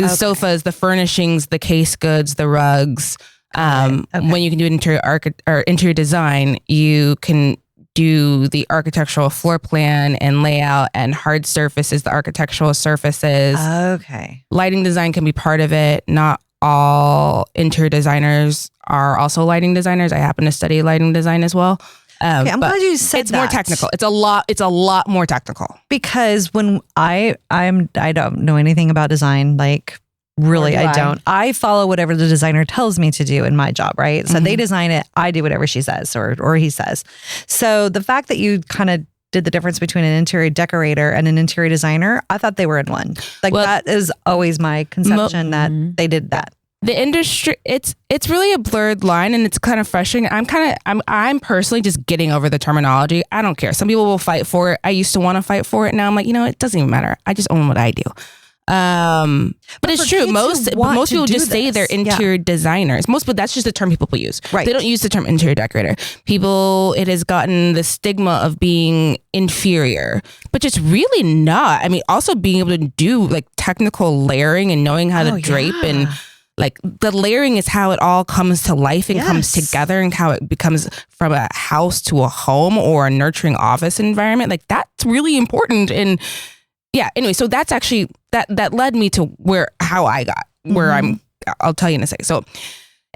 sofas, the furnishings, the case goods, the rugs. When you can do interior design, you can do the architectural floor plan and layout and hard surfaces, the architectural surfaces. Okay. Lighting design can be part of it. Not all interior designers are also lighting designers. I happen to study lighting design as well. Okay, I'm glad you said it's more technical. It's a lot more technical. Because when I don't know anything about design, like really, I don't. I follow whatever the designer tells me to do in my job, right? So they design it, I do whatever she says or he says. So the fact that you kind of did the difference between an interior decorator and an interior designer, I thought they were in one. Like that is always my conception that they did that. The industry, it's really a blurred line, and it's kind of frustrating. I'm personally just getting over the terminology. I don't care. Some people will fight for it. I used to want to fight for it. Now I'm like, it doesn't even matter. I just own what I do. But it's true. Most people just say they're interior designers. But that's just the term people use. Right. They don't use the term interior decorator. It has gotten the stigma of being inferior, but it's really not. I mean, also being able to do like technical layering and knowing how to drape and like the layering is how it all comes to life and comes together, and how it becomes from a house to a home or a nurturing office environment. Like that's really important. And yeah, anyway, so that's actually, that led me to how I got where I'll tell you in a second. So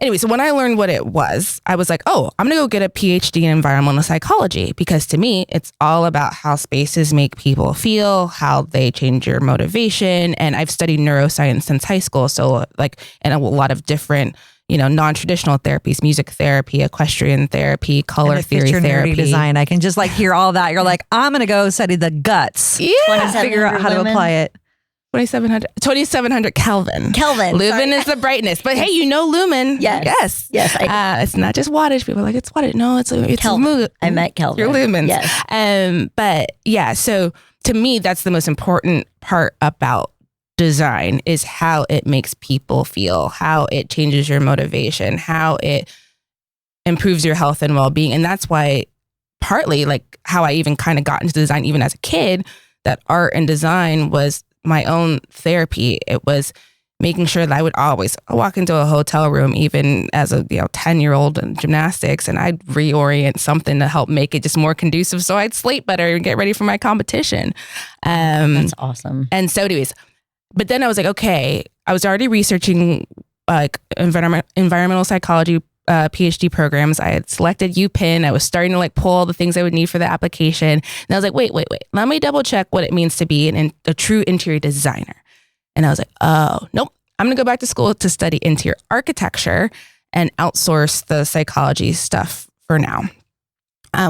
anyway, so when I learned what it was, I was like, oh, I'm going to go get a PhD in environmental psychology, because to me, it's all about how spaces make people feel, how they change your motivation. And I've studied neuroscience since high school. So like, and a lot of different, non-traditional therapies, music therapy, equestrian therapy, color theory therapy. Design. I can just like hear all that. You're like, I'm going to go study the guts. Yeah. Figure out how to apply it. 2700 Kelvin. Lumen is the brightness. But hey, lumen. Yes. It's not just wattage. People are like, it's wattage. No, it's Kelvin. I meant Kelvin. Your lumens. Yes. But yeah, so to me, that's the most important part about design, is how it makes people feel, how it changes your motivation, how it improves your health and well-being. And that's why partly like how I even kind of got into design, even as a kid, that art and design was my own therapy. It was making sure that I would always walk into a hotel room, even as a 10-year-old in gymnastics, and I'd reorient something to help make it just more conducive so I'd sleep better and get ready for my competition. That's awesome. And so anyways, but then I was like, okay, I was already researching like environmental psychology PhD programs. I had selected UPenn. I was starting to like pull all the things I would need for the application. And I was like, wait. Let me double check what it means to be a true interior designer. And I was like, oh, nope. I'm going to go back to school to study interior architecture and outsource the psychology stuff for now,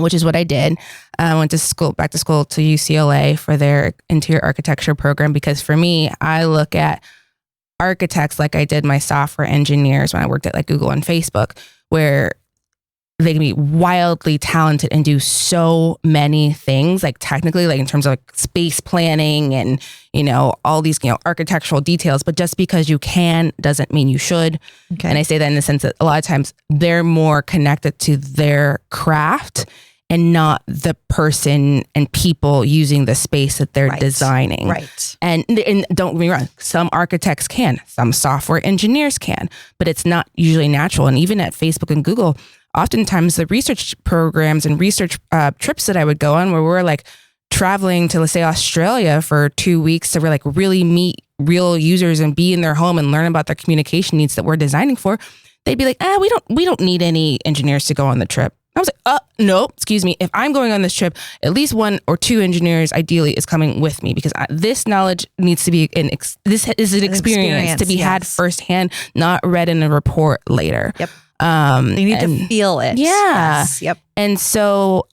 which is what I did. I went to back to school to UCLA for their interior architecture program, because for me, I look at architects like I did my software engineers when I worked at like Google and Facebook, where they can be wildly talented and do so many things, like technically, like in terms of like space planning and, all these, architectural details. But just because you can doesn't mean you should. Okay. And I say that in the sense that a lot of times they're more connected to their craft and not the person and people using the space that they're designing. Right. And don't get me wrong, some architects can, some software engineers can, but it's not usually natural. And even at Facebook and Google, oftentimes the research programs and research trips that I would go on, where we're like traveling to, let's say, Australia for 2 weeks to really meet real users and be in their home and learn about their communication needs that we're designing for, they'd be like, we don't need any engineers to go on the trip. I was like, no, excuse me. If I'm going on this trip, at least 1 or 2 engineers ideally is coming with me, because this knowledge needs to be this is an experience to be had firsthand, not read in a report later. Yep. You need to feel it. Yeah. Yes. Yep. And so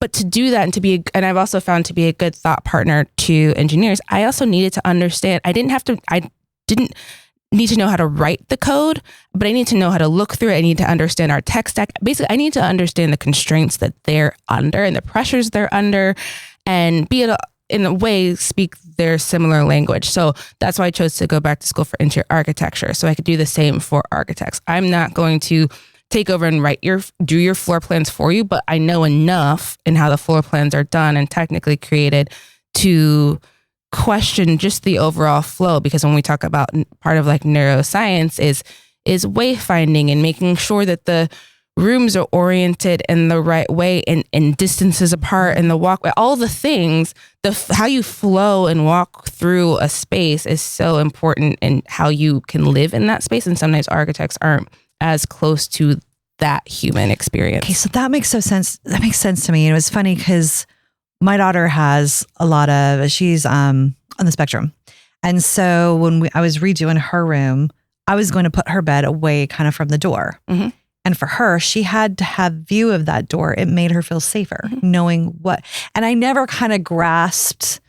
But to do that and and I've also found to be a good thought partner to engineers, I also needed to understand, I didn't need to know how to write the code, but I need to know how to look through it. I need to understand our tech stack. Basically, I need to understand the constraints that they're under and the pressures they're under, and in a way, speak their similar language. So that's why I chose to go back to school for interior architecture, so I could do the same for architects. I'm not going to take over and do your floor plans for you, but I know enough in how the floor plans are done and technically created to question just the overall flow. Because when we talk about part of like neuroscience is wayfinding and making sure that the rooms are oriented in the right way and distances apart and the walkway, all the things, how you flow and walk through a space is so important in how you can live in that space. And sometimes architects aren't as close to that human experience. Okay, so that makes sense. That makes sense to me. And it was funny because my daughter has she's on the spectrum. And so when I was redoing her room, I was going to put her bed away kind of from the door. Mm-hmm. And for her, she had to have view of that door. It made her feel safer, knowing what, and I never kind of grasped,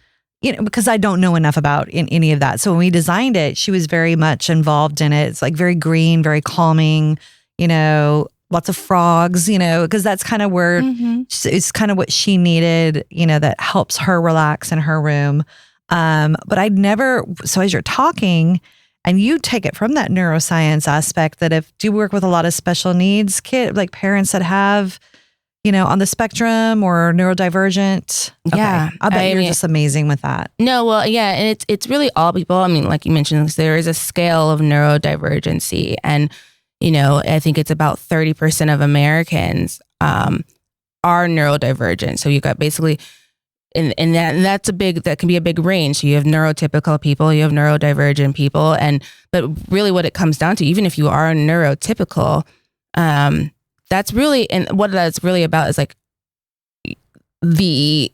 because I don't know enough about any of that. So when we designed it, she was very much involved in it. It's like very green, very calming, lots of frogs, because that's kind of where it's kind of what she needed, that helps her relax in her room. But I'd never, so as you're talking and you take it from that neuroscience aspect, that do you work with a lot of special needs like parents that have, on the spectrum or neurodivergent? Yeah. Okay. I bet you're just amazing with that. No, well, yeah. And it's really all people. I mean, like you mentioned, there is a scale of neurodivergency, and I think it's about 30% of Americans are neurodivergent. So you got basically, and that can be a big range. So you have neurotypical people, you have neurodivergent people, but really what it comes down to, even if you are neurotypical, that's really, and what that's really about is like the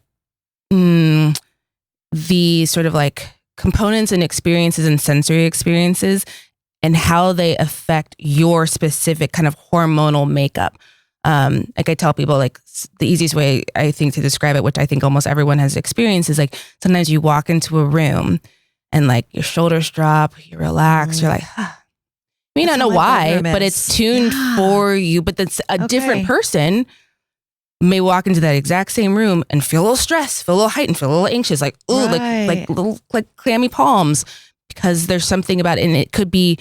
sort of like components and experiences and sensory experiences and how they affect your specific kind of hormonal makeup. Like I tell people, like the easiest way I think to describe it, which I think almost everyone has experienced, is like sometimes you walk into a room and like your shoulders drop, you relax, you're like, you may not know why, but it's tuned for you. But that's a different person may walk into that exact same room and feel a little stressed, feel a little heightened, feel a little anxious, like, like little like clammy palms, because there's something about it. And it could be,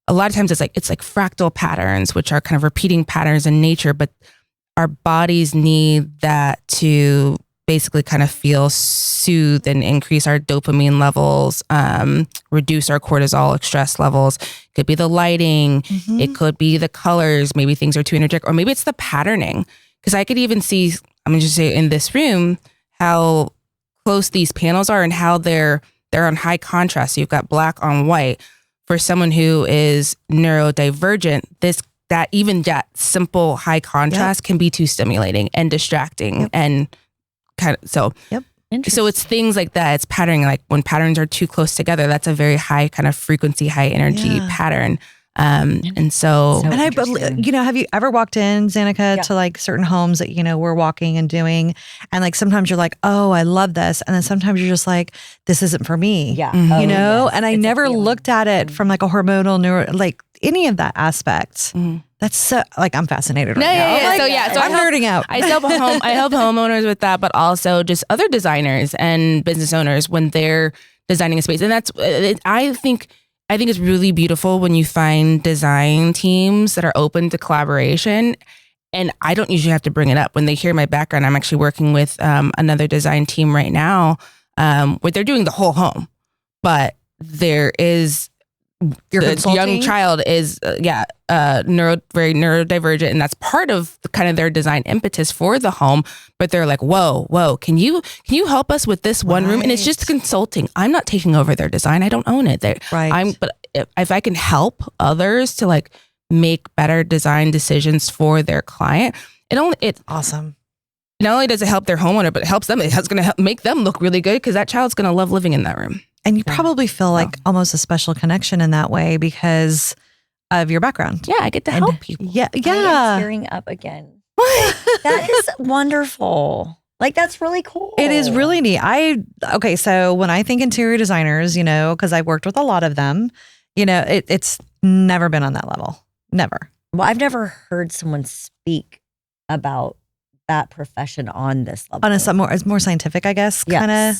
a lot of times it's like fractal patterns, which are kind of repeating patterns in nature, but our bodies need that to basically kind of feel soothed and increase our dopamine levels, reduce our cortisol stress levels. It could be the lighting. It could be the colors. Maybe things are too energetic, or maybe it's the patterning. Because I could even see, I'm going to just say in this room, how close these panels are and how they're on high contrast. So you've got black on white. For someone who is neurodivergent, that simple high contrast can be too stimulating and distracting and kind of so. So it's things like that. It's patterning. Like when patterns are too close together, that's a very high kind of frequency, high energy pattern. And so have you ever walked in, Zanika, to like certain homes that, we're walking and doing, and like sometimes you're like, oh, I love this. And then sometimes you're just like, this isn't for me. Yeah. And I never looked at it from like a hormonal like any of that aspect. That's so, like, I'm fascinated right now. So I'm nerding out. I help homeowners with that, but also just other designers and business owners when they're designing a space. And that's, I think it's really beautiful when you find design teams that are open to collaboration. And I don't usually have to bring it up. When they hear my background, I'm actually working with another design team right now where they're doing the whole home. But there is, the young child is, very neurodivergent. And that's part of kind of their design impetus for the home. But they're like, whoa, can you help us with this one room? And it's just consulting. I'm not taking over their design. I don't own it. But if I can help others to like make better design decisions for their client, awesome. Not only does it help their homeowner, but it helps them. It's going to make them look really good because that child's going to love living in that room. And you probably feel like almost a special connection in that way because of your background. Yeah, I get to help people. Yeah. I am tearing up again. That is wonderful. Like, that's really cool. It is really neat. Okay, so when I think interior designers, because I've worked with a lot of them, it's never been on that level. Never. Well, I've never heard someone speak about that profession on this level. It's more scientific, I guess, kind of.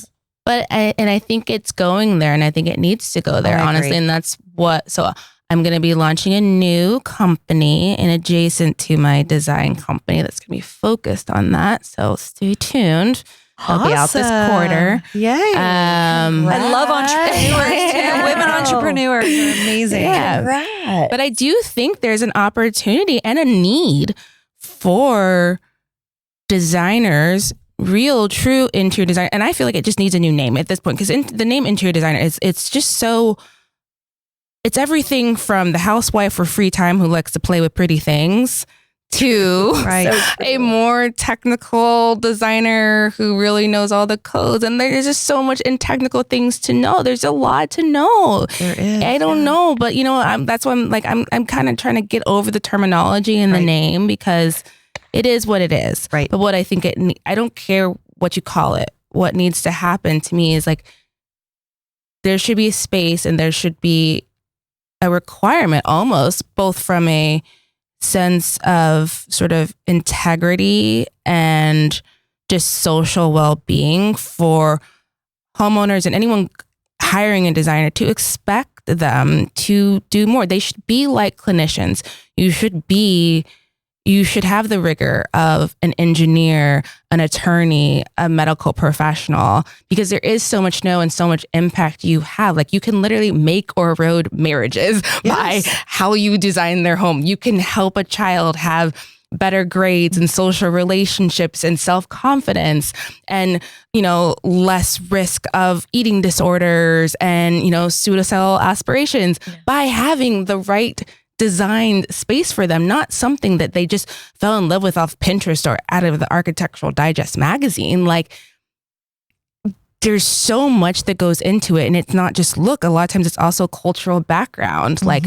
But I think it's going there, and I think it needs to go there, honestly. And that's so I'm going to be launching a new company and adjacent to my design company that's going to be focused on that. So stay tuned. I'll be out this quarter. Yay. I love entrepreneurs too. Women entrepreneurs are amazing. Yeah. Right. But I do think there's an opportunity and a need for designers, real, true interior design. And I feel like it just needs a new name at this point, because the name interior designer it's just so... It's everything from the housewife for free time who likes to play with pretty things to a more technical designer who really knows all the codes. And there's just so much in technical things to know. There's a lot to know. There is. I don't know, but that's why I'm kind of trying to get over the terminology and the name, because it is what it is. Right. But what I think I don't care what you call it. What needs to happen to me is like, there should be a space and there should be a requirement almost, both from a sense of sort of integrity and just social well-being for homeowners and anyone hiring a designer, to expect them to do more. They should be like clinicians. You should have the rigor of an engineer, an attorney, a medical professional, because there is so much know and so much impact you have. Like, you can literally make or erode marriages by how you design their home. You can help a child have better grades and social relationships and self-confidence and, less risk of eating disorders and, suicidal aspirations by having the right designed space for them, not something that they just fell in love with off Pinterest or out of the Architectural Digest magazine. Like, there's so much that goes into it, and it's not just look. A lot of times it's also cultural background, like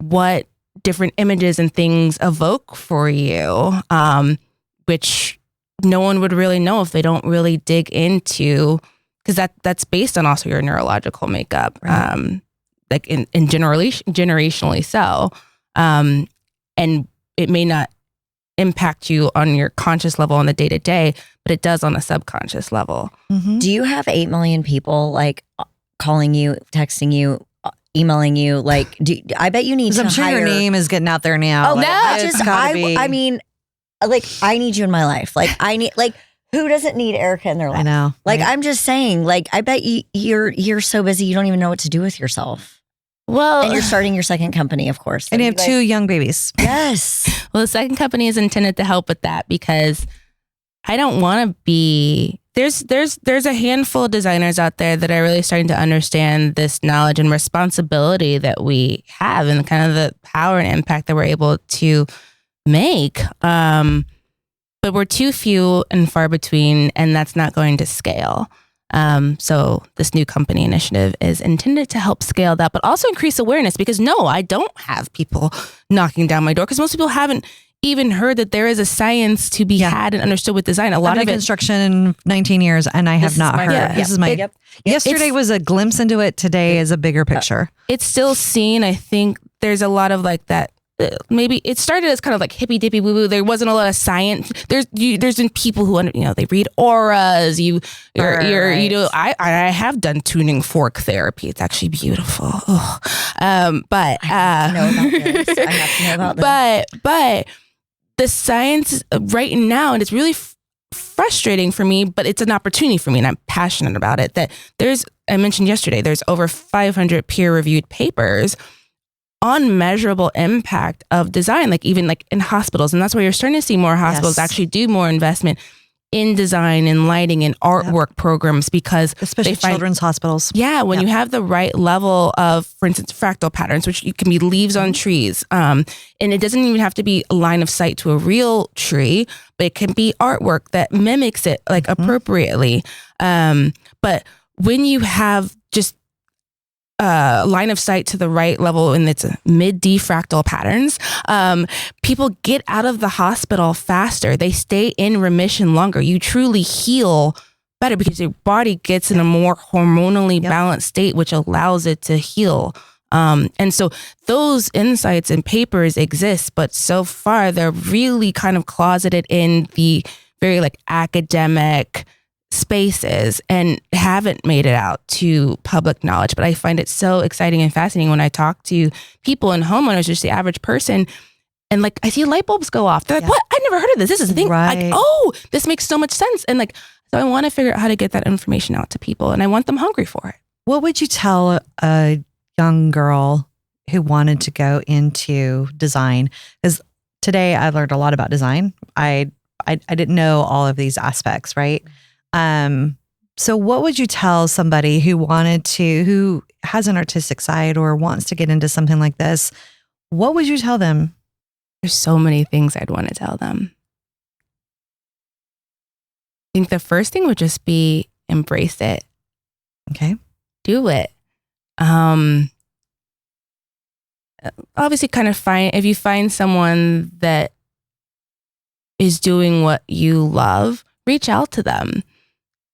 what different images and things evoke for you, which no one would really know if they don't really dig into, because that's based on also your neurological makeup. Right. Like in generationally so. And it may not impact you on your conscious level on the day to day, but it does on a subconscious level. Mm-hmm. Do you have 8 million people like calling you, texting you, emailing you? Like, I bet you need to I'm sure hire... your name is getting out there now. Oh, like, no. I mean, like, I need you in my life. Like, who doesn't need Erica in their life? I know. Like, I'm just saying, like, I bet you're so busy you don't even know what to do with yourself. Well, and you're starting your second company, of course. And you have 2 young babies. Yes. Well, the second company is intended to help with that, because I don't want to be... There's a handful of designers out there that are really starting to understand this knowledge and responsibility that we have and kind of the power and impact that we're able to make. But we're too few and far between, and that's not going to scale. So this new company initiative is intended to help scale that, but also increase awareness, because no, I don't have people knocking down my door, because most people haven't even heard that there is a science to be had and understood with design. A lot of construction in 19 years, and I have not heard. This is my yesterday was a glimpse into it. Today is a bigger picture. It's still seen. I think there's a lot of like that. Maybe it started as kind of like hippy dippy woo woo. There wasn't a lot of science. There's been people who they read auras. I have done tuning fork therapy. It's actually beautiful. But I have to know about this. But the science right now, and it's really frustrating for me, but it's an opportunity for me, and I'm passionate about it. That I mentioned yesterday, there's over 500 peer-reviewed papers on measurable impact of design, like even like in hospitals. And that's why you're starting to see more hospitals actually do more investment in design and lighting and artwork programs, because especially children's hospitals. Yeah. When you have the right level of, for instance, fractal patterns, which can be leaves on trees. And it doesn't even have to be a line of sight to a real tree, but it can be artwork that mimics it like appropriately. But when you have just line of sight to the right level in its mid-D fractal patterns, people get out of the hospital faster. They stay in remission longer. You truly heal better because your body gets in a more hormonally balanced state, which allows it to heal. And so those insights and papers exist, but so far they're really kind of closeted in the very like academic spaces and haven't made it out to public knowledge. But I find it so exciting and fascinating when I talk to people and homeowners, just the average person, and like I see light bulbs go off. They're like, what? I never heard of this. This is a thing. Right. Like, oh, this makes so much sense. And like, so I want to figure out how to get that information out to people, and I want them hungry for it. What would you tell a young girl who wanted to go into design? Because today I learned a lot about design. I didn't know all of these aspects, right? So what would you tell somebody who has an artistic side or wants to get into something like this? What would you tell them? There's so many things I'd want to tell them. I think the first thing would just be embrace it. Okay. Do it. Obviously kind of if you find someone that is doing what you love, reach out to them.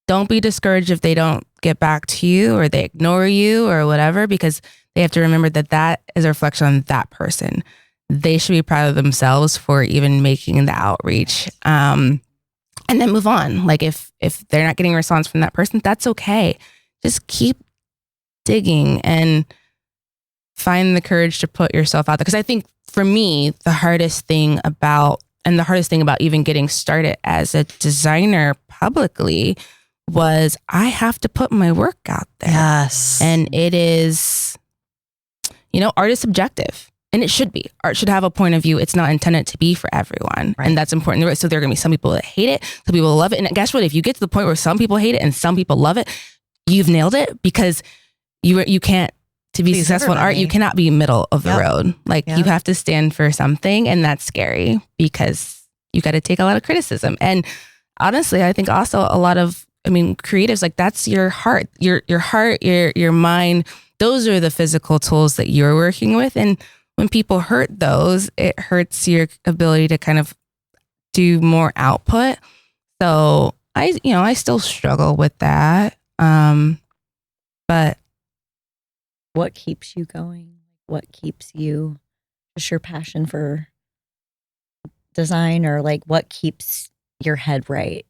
Don't be discouraged if they don't get back to you or they ignore you or whatever, because they have to remember that is a reflection on that person. They should be proud of themselves for even making the outreach. And then move on. Like if they're not getting a response from that person, that's okay. Just keep digging and find the courage to put yourself out there. Because I think for me, the hardest thing about even getting started as a designer publicly was I have to put my work out there. Yes. And it is, art is subjective. And it should be. Art should have a point of view. It's not intended to be for everyone. Right. And that's important. So there are going to be some people that hate it, some people love it. And guess what? If you get to the point where some people hate it and some people love it, you've nailed it, because you can't, to be successful in art, you cannot be middle of the road. Like you have to stand for something, and that's scary because you got to take a lot of criticism. And honestly, I think also a lot of, creatives, like that's your heart, your heart, your mind. Those are the physical tools that you're working with. And when people hurt those, it hurts your ability to kind of do more output. So I still struggle with that. But what keeps you going? What keeps you, just your passion for design, or like what keeps your head right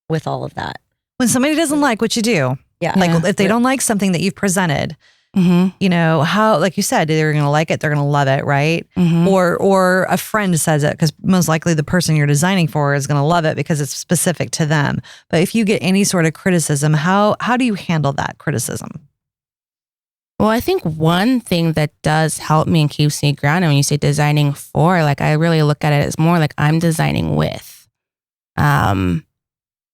with all of that? When somebody doesn't like what you do, if they don't like something that you've presented, how, like you said, they're going to like it, they're going to love it, right? Or a friend says it, because most likely the person you're designing for is going to love it because it's specific to them. But if you get any sort of criticism, how do you handle that criticism? Well, I think one thing that does help me and keeps me grounded when you say designing for, like I really look at it as more like I'm designing with.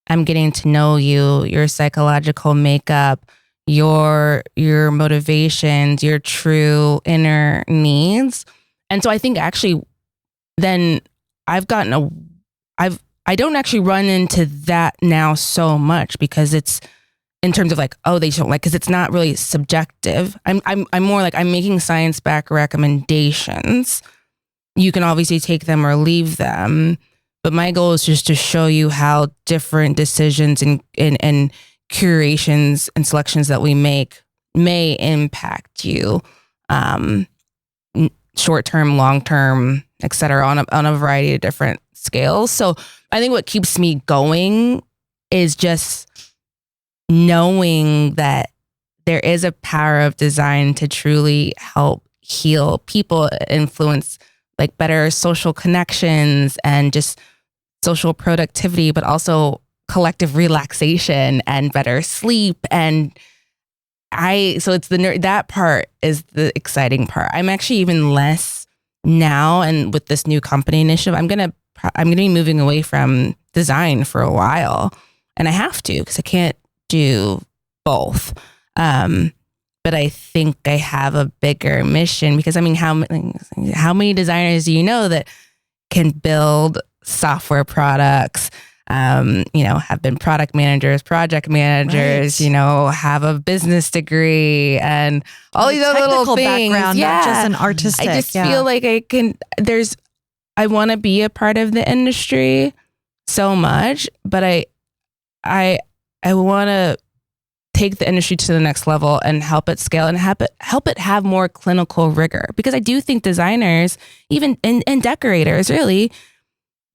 I'm getting to know you, your psychological makeup, your motivations, your true inner needs. And so I think actually then I don't actually run into that now so much, because it's in terms of like, oh, they don't like, because it's not really subjective. I'm more like I'm making science-backed recommendations. You can obviously take them or leave them, but my goal is just to show you how different decisions and curations and selections that we make may impact you, short-term, long-term, et cetera, on a variety of different scales. So I think what keeps me going is just knowing that there is a power of design to truly help heal people, influence like better social connections and just social productivity, but also collective relaxation and better sleep. And so it's that part is the exciting part. I'm actually even less now, and with this new company initiative, I'm gonna be moving away from design for a while, and I have to, because I can't do both. But I think I have a bigger mission, because how many designers do you know that can build software products, have been product managers, project managers, have a business degree and all these other little things. Background, not just an artistic. I just feel like I want to be a part of the industry so much, but I want to take the industry to the next level and help it scale and help it have more clinical rigor. Because I do think designers, even and decorators, really,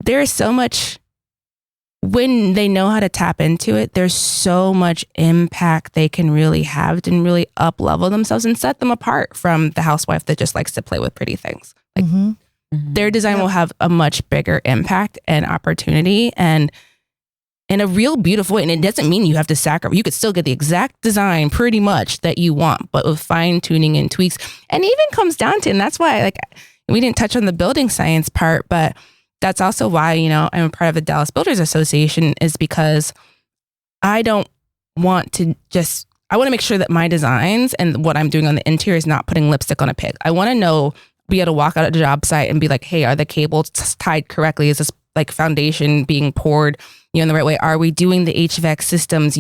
there is so much, when they know how to tap into it, there's so much impact they can really have and really up level themselves and set them apart from the housewife that just likes to play with pretty things. Like their design will have a much bigger impact and opportunity and in a real beautiful way. And it doesn't mean you have to sacrifice. You could still get the exact design pretty much that you want, but with fine tuning and tweaks. And even comes down to, and that's why we didn't touch on the building science part, but that's also why, I'm a part of the Dallas Builders Association, is because I want to make sure that my designs and what I'm doing on the interior is not putting lipstick on a pig. I want to be able to walk out at a job site and be like, hey, are the cables tied correctly? Is this like foundation being poured, in the right way? Are we doing the HVAC systems,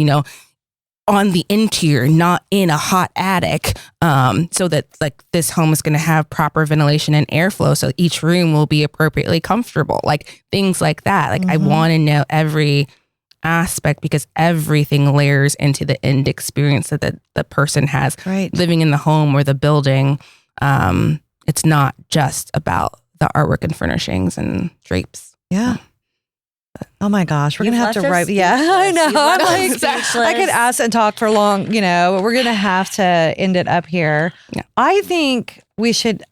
on the interior, not in a hot attic, so that like this home is going to have proper ventilation and airflow, so each room will be appropriately comfortable, like things like that. Like I want to know every aspect because everything layers into the end experience that the person has living in the home or the building. It's not just about the artwork and furnishings and drapes. Yeah. Oh my gosh, we're going to have to write. Yeah, I know. I could ask and talk for long, we're going to have to end it up here. Yeah. I think we should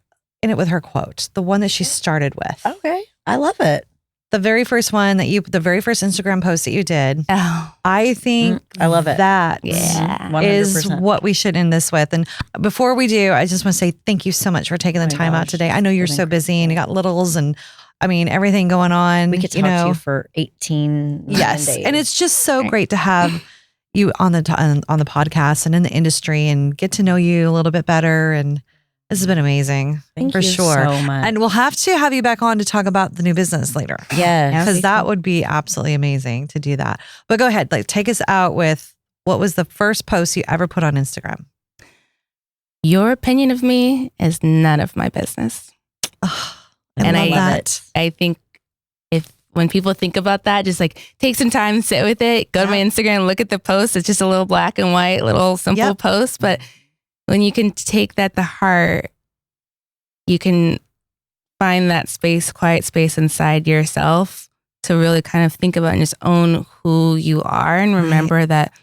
end it with her quote, the one that she started with. Okay. I love it. The very first one the very first Instagram post that you did. Oh, I think I love it. That 100%. is what we should end this with. And before we do, I just want to say thank you so much for taking the time out today. I know you're so busy and you got littles and everything going on. We could talk to you for 18 Yes. days. And it's just so great to have you on the podcast and in the industry and get to know you a little bit better. And this has been amazing. Thank for you sure. so much. And we'll have to have you back on to talk about the new business later. Yes. Because that would be absolutely amazing to do that. But go ahead, take us out with what was the first post you ever put on Instagram? Your opinion of me is none of my business. I love that. I think when people think about that, just take some time, sit with it, go to my Instagram, look at the post. It's just a little black and white, little simple post. But when you can take that to heart, you can find that quiet space inside yourself to really kind of think about and just own who you are and remember that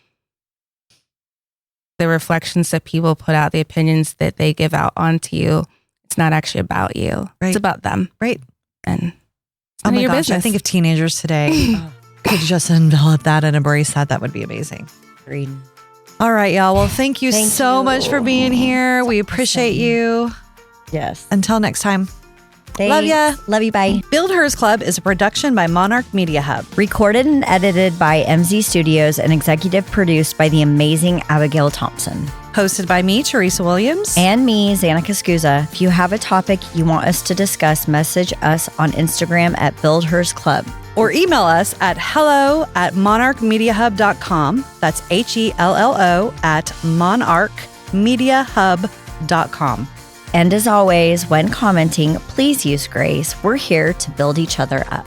the reflections that people put out, the opinions that they give out onto you, it's not actually about you. Right. It's about them. Right. And oh my your gosh, business. I think if teenagers today could just envelop that and embrace that would be amazing. Agreed. All right, y'all. Well, thank you so much for being here. We appreciate you. Yes. Until next time. Thanks. Love ya. Love you. Bye. BuildHERS Club is a production by Monarch Media Hub. Recorded and edited by MZ Studios and executive produced by the amazing Abigail Thompson. Hosted by me, Teresa Williams. And me, Zanika Scusa. If you have a topic you want us to discuss, message us on Instagram at BuildHERS Club. Or email us at hello@monarchmediahub.com. That's HELLO@monarchmediahub.com. And as always, when commenting, please use grace. We're here to build each other up.